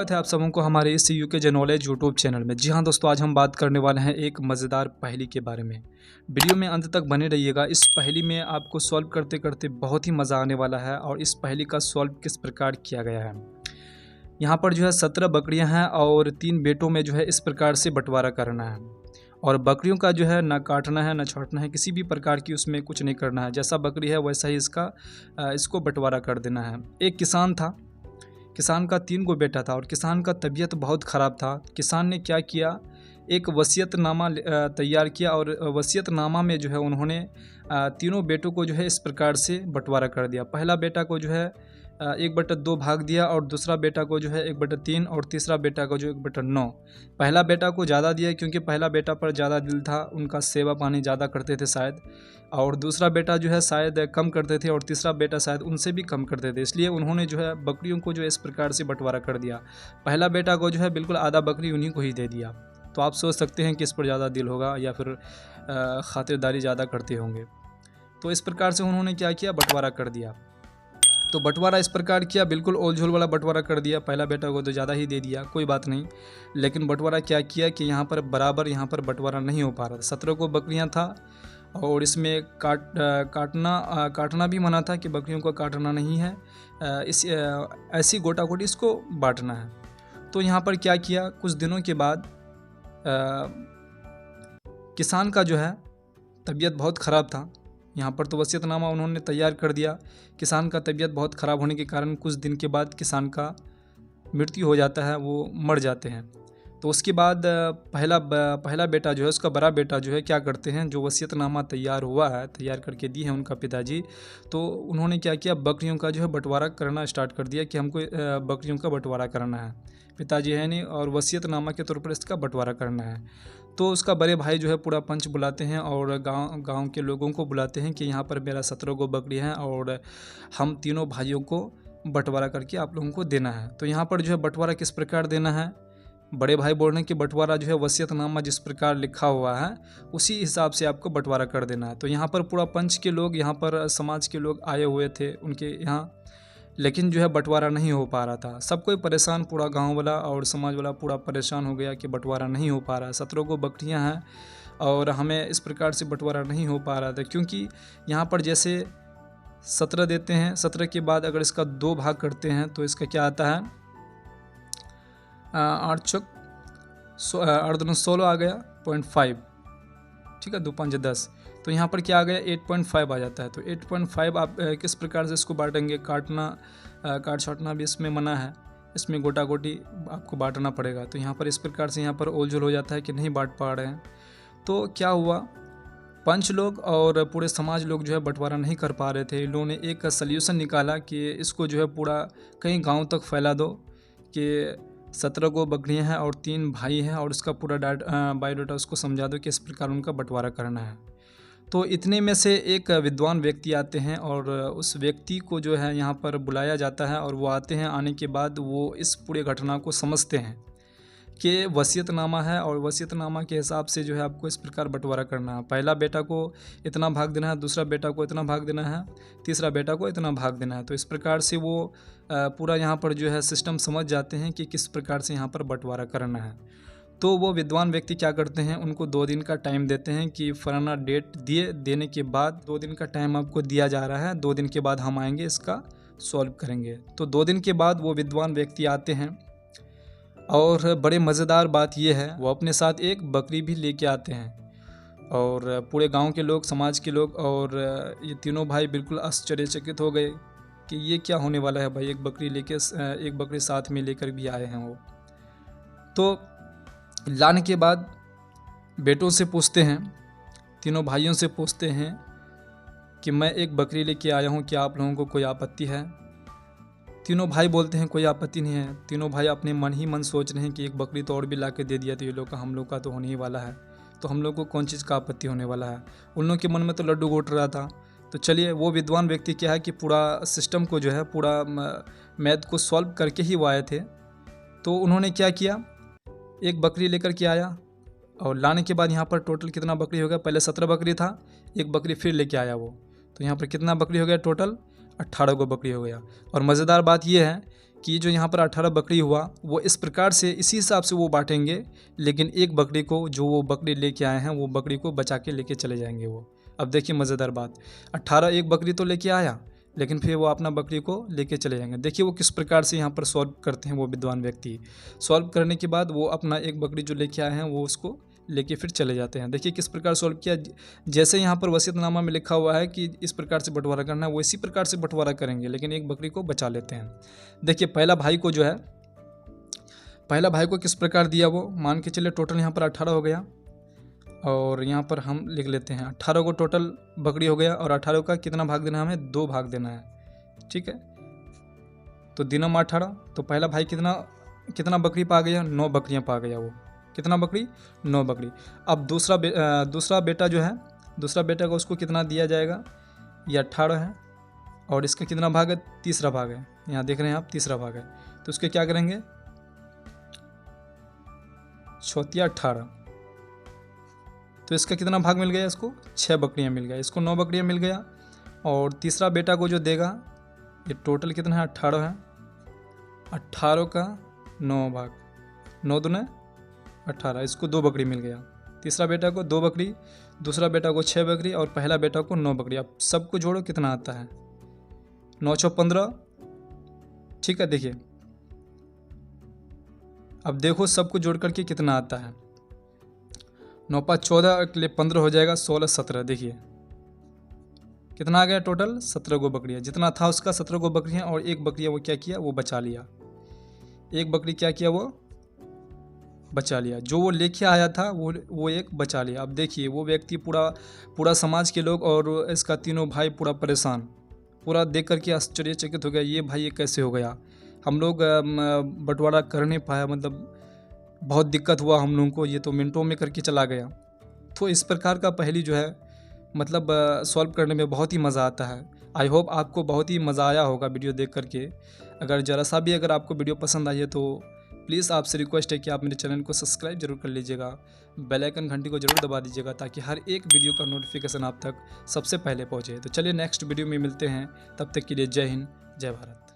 स्वागत है आप सबों को हमारे इस यूके जे नॉलेज यूट्यूब चैनल में। जी हाँ दोस्तों, आज हम बात करने वाले हैं एक मज़ेदार पहेली के बारे में। वीडियो में अंत तक बने रहिएगा। इस पहेली में आपको सॉल्व करते करते बहुत ही मज़ा आने वाला है। और इस पहेली का सॉल्व किस प्रकार किया गया है, यहाँ पर जो है 17 बकरियाँ हैं और 3 बेटों में जो है इस प्रकार से बंटवारा करना है। और बकरियों का जो है ना काटना है ना छाँटना है, किसी भी प्रकार की उसमें कुछ नहीं करना है। जैसा बकरी है वैसा ही इसको बंटवारा कर देना है। एक किसान था, किसान का 3 गो बेटा था और किसान का तबीयत बहुत ख़राब था। किसान ने क्या किया, एक वसीयतनामा तैयार किया और वसीयतनामा में जो है उन्होंने तीनों बेटों को जो है इस प्रकार से बंटवारा कर दिया। पहला बेटा को जो है 1/2 भाग दिया और दूसरा बेटा को जो है 1/3 और तीसरा बेटा को जो 1/9। पहला बेटा को ज़्यादा दिया क्योंकि पहला बेटा पर ज़्यादा दिल था, उनका सेवा पानी ज़्यादा करते थे शायद। और दूसरा बेटा जो है शायद कम करते थे और तीसरा बेटा शायद उनसे भी कम करते थे, इसलिए उन्होंने जो है बकरियों को जो है इस प्रकार से बंटवारा कर दिया। पहला बेटा को जो है बिल्कुल आधा बकरी उन्हीं को ही दे दिया। तो आप सोच सकते हैं कि इस पर ज़्यादा दिल होगा या फिर खातिरदारी ज़्यादा करते होंगे। तो इस प्रकार से उन्होंने क्या किया, बंटवारा कर दिया। तो बंटवारा इस प्रकार किया, बिल्कुल ओल झोल वाला बंटवारा कर दिया। पहला बेटा को तो ज़्यादा ही दे दिया, कोई बात नहीं। लेकिन बंटवारा क्या किया कि यहाँ पर बराबर यहाँ पर बंटवारा नहीं हो पा रहा था। 17 को बकरियाँ था और इसमें काटना भी मना था कि बकरियों को काटना नहीं है, ऐसी गोटा गोटी इसको बांटना है। तो यहाँ पर क्या किया, कुछ दिनों के बाद किसान का जो है तबीयत बहुत ख़राब था। यहाँ पर तो वसीयतनामा उन्होंने तैयार कर दिया। किसान का तबीयत बहुत ख़राब होने के कारण कुछ दिन के बाद किसान का मृत्यु हो जाता है, वो मर जाते हैं। तो उसके बाद पहला बेटा जो है, उसका बड़ा बेटा जो है क्या करते हैं, जो वसीयतनामा तैयार हुआ है, तैयार करके दी है उनका पिताजी, तो उन्होंने क्या किया, बकरियों का जो है बंटवारा करना स्टार्ट कर दिया कि हमको बकरियों का बंटवारा करना है। पिताजी है नहीं और वसीयतनामा के तौर पर इसका बंटवारा करना है। तो उसका बड़े भाई जो है पूरा पंच बुलाते हैं और गांव के लोगों को बुलाते हैं कि यहाँ पर मेरा 17 गो बकरी है और हम तीनों भाइयों को बंटवारा करके आप लोगों को देना है। तो यहाँ पर जो है बंटवारा किस प्रकार देना है, बड़े भाई बोल रहे हैं कि बंटवारा जो है वसीयतनामा जिस प्रकार लिखा हुआ है उसी हिसाब से आपको बंटवारा कर देना है। तो यहाँ पर पूरा पंच के लोग, यहाँ पर समाज के लोग आए हुए थे उनके यहाँ, लेकिन जो है बंटवारा नहीं हो पा रहा था। सब कोई परेशान, पूरा गांव वाला और समाज वाला पूरा परेशान हो गया कि बंटवारा नहीं हो पा रहा है। 17 को बकरियां हैं और हमें इस प्रकार से बंटवारा नहीं हो पा रहा था, क्योंकि यहाँ पर जैसे 17 देते हैं, 17 के बाद अगर इसका 2 भाग करते हैं तो इसका क्या आता है, 8 चौक 16 आ गया 0.5, ठीक है, 2 5 10। तो यहाँ पर क्या आ गया, 8.5 आ जाता है। तो 8.5 आप किस प्रकार से इसको बांटेंगे, काट छाँटना भी इसमें मना है, इसमें गोटा गोटी आपको बांटना पड़ेगा। तो यहाँ पर इस प्रकार से यहाँ पर ओलझोल हो जाता है कि नहीं बांट पा रहे हैं। तो क्या हुआ, पंच लोग और पूरे समाज लोग जो है बंटवारा नहीं कर पा रहे थे। इन लोगों ने एक सल्यूशन निकाला कि इसको जो है पूरा कहीं गाँव तक फैला दो कि 17 को बकरियाँ हैं और 3 भाई हैं और उसका पूरा बायोडाटा उसको समझा दो कि इस प्रकार उनका बंटवारा करना है। तो इतने में से एक विद्वान व्यक्ति आते हैं और उस व्यक्ति को जो है यहाँ पर बुलाया जाता है और वो आते हैं। आने के बाद वो इस पूरे घटना को समझते हैं कि वसीयतनामा है और वसीयतनामा के हिसाब से जो है आपको इस प्रकार बंटवारा करना है। पहला बेटा को इतना भाग देना है, दूसरा बेटा को इतना भाग देना है, तीसरा बेटा को इतना भाग देना है। तो इस प्रकार से वो पूरा यहाँ पर जो है सिस्टम समझ जाते हैं कि किस प्रकार से यहाँ पर बंटवारा करना है। तो वो विद्वान व्यक्ति क्या करते हैं, उनको 2 दिन का टाइम देते हैं कि फलाना डेट देने के बाद 2 दिन का टाइम आपको दिया जा रहा है, 2 दिन के बाद हम आएंगे, इसका सॉल्व करेंगे। तो 2 दिन के बाद वो विद्वान व्यक्ति आते हैं और बड़े मज़ेदार बात ये है, वो अपने साथ एक बकरी भी लेके आते हैं। और पूरे गांव के लोग, समाज के लोग और ये तीनों भाई बिल्कुल आश्चर्यचकित हो गए कि ये क्या होने वाला है भाई, एक बकरी साथ में लेकर भी आए हैं वो। तो लाने के बाद बेटों से पूछते हैं, तीनों भाइयों से पूछते हैं कि मैं एक बकरी लेके आया हूँ, क्या आप लोगों को कोई आपत्ति है। तीनों भाई बोलते हैं कोई आपत्ति नहीं है। तीनों भाई अपने मन ही मन सोच रहे हैं कि एक बकरी तो और भी ला के दे दिया तो ये लोग का, हम लोग का तो होने ही वाला है, तो हम लोग को कौन चीज़ का आपत्ति होने वाला है। उन लोग के मन में तो लड्डू घोट रहा था। तो चलिए, वो विद्वान व्यक्ति क्या है कि पूरा सिस्टम को जो है, पूरा मैथ को सॉल्व करके ही वो आए थे। तो उन्होंने क्या किया, एक बकरी लेकर के आया और लाने के बाद यहाँ पर टोटल कितना बकरी हो गया, पहले 17 बकरी था, एक बकरी फिर लेके आया वो। तो यहाँ पर कितना बकरी हो गया, टोटल 18 गो बकरी हो गया। और मज़ेदार बात यह है कि जो यहाँ पर 18 बकरी हुआ वो इस प्रकार से इसी हिसाब से वो बांटेंगे, लेकिन एक बकरी को जो वो बकरी लेके आए हैं वो बकरी को बचा के लेके चले जाएंगे वो। अब देखिए मज़ेदार बात, 18 एक बकरी तो लेके आया, लेकिन फिर वो अपना बकरी को लेके चले जाएंगे। देखिए वो किस प्रकार से यहाँ पर सॉल्व करते हैं वो विद्वान व्यक्ति। सॉल्व करने के बाद वो अपना एक बकरी जो लेके आए हैं वो उसको लेके फिर चले जाते हैं। देखिए किस प्रकार सॉल्व किया, जैसे यहाँ पर वसीयतनामा में लिखा हुआ है कि इस प्रकार से बंटवारा करना है वो इसी प्रकार से बंटवारा करेंगे, लेकिन एक बकरी को बचा लेते हैं। देखिए पहला भाई को जो है, पहला भाई को किस प्रकार दिया, वो मान के चलिए टोटल यहाँ पर 18 हो गया, और यहाँ पर हम लिख लेते हैं 18 को टोटल बकरी हो गया, और 18 का कितना भाग देना है, हमें 2 भाग देना है। ठीक है, तो दिनम 18, तो पहला भाई कितना बकरी पा गया, 9 बकरियाँ पा गया वो। कितना बकरी, 9 बकरी। अब दूसरा बेटा जो है, दूसरा बेटा को उसको कितना दिया जाएगा, ये 18 है, और इसका कितना भाग है, तीसरा भाग है। यहाँ देख रहे हैं आप तीसरा भाग है, तो उसके क्या करेंगे, चौथिया 18, तो इसका कितना भाग मिल गया, इसको 6 बकरियाँ मिल गया, इसको 9 बकरियाँ मिल गया। और तीसरा बेटा को जो देगा, ये टोटल कितना है, 18 है, 18 का 9 भाग, 9 दूने 18, इसको 2 बकरी मिल गया। तीसरा बेटा को 2 बकरी, दूसरा बेटा को 6 बकरी, और पहला बेटा को 9 बकरी। अब सबको जोड़ो कितना आता है, 9 × 15। ठीक है, देखिए अब देखो सबको जोड़ करके कितना आता है, 9 × 5 = 14 के लिए 15 हो जाएगा, 16 17। देखिए कितना आ गया टोटल, 17 गो बकरियाँ, जितना था उसका 17 गो बकरियाँ, और एक बकरियाँ वो क्या किया, वो बचा लिया। एक बकरी क्या किया, वो बचा लिया, जो वो लेके आया था वो एक बचा लिया। अब देखिए वो व्यक्ति पूरा समाज के लोग और इसका तीनों भाई पूरा परेशान, पूरा देख करके आश्चर्यचकित हो गया, ये भाई ये कैसे हो गया, हम लोग बंटवारा कर नहीं पाया, मतलब बहुत दिक्कत हुआ हम लोगों को, ये तो मिनटों में करके चला गया। तो इस प्रकार का पहेली जो है मतलब सॉल्व करने में बहुत ही मज़ा आता है। आई होप आपको बहुत ही मज़ा आया होगा वीडियो देख करके। अगर ज़रा सा भी अगर आपको वीडियो पसंद आई है तो प्लीज़ आपसे रिक्वेस्ट है कि आप मेरे चैनल को सब्सक्राइब जरूर कर लीजिएगा, बेल आइकन घंटी को जरूर दबा दीजिएगा, ताकि हर एक वीडियो का नोटिफिकेशन आप तक सबसे पहले पहुँचे। तो चलिए नेक्स्ट वीडियो में मिलते हैं, तब तक के लिए जय हिंद, जय भारत।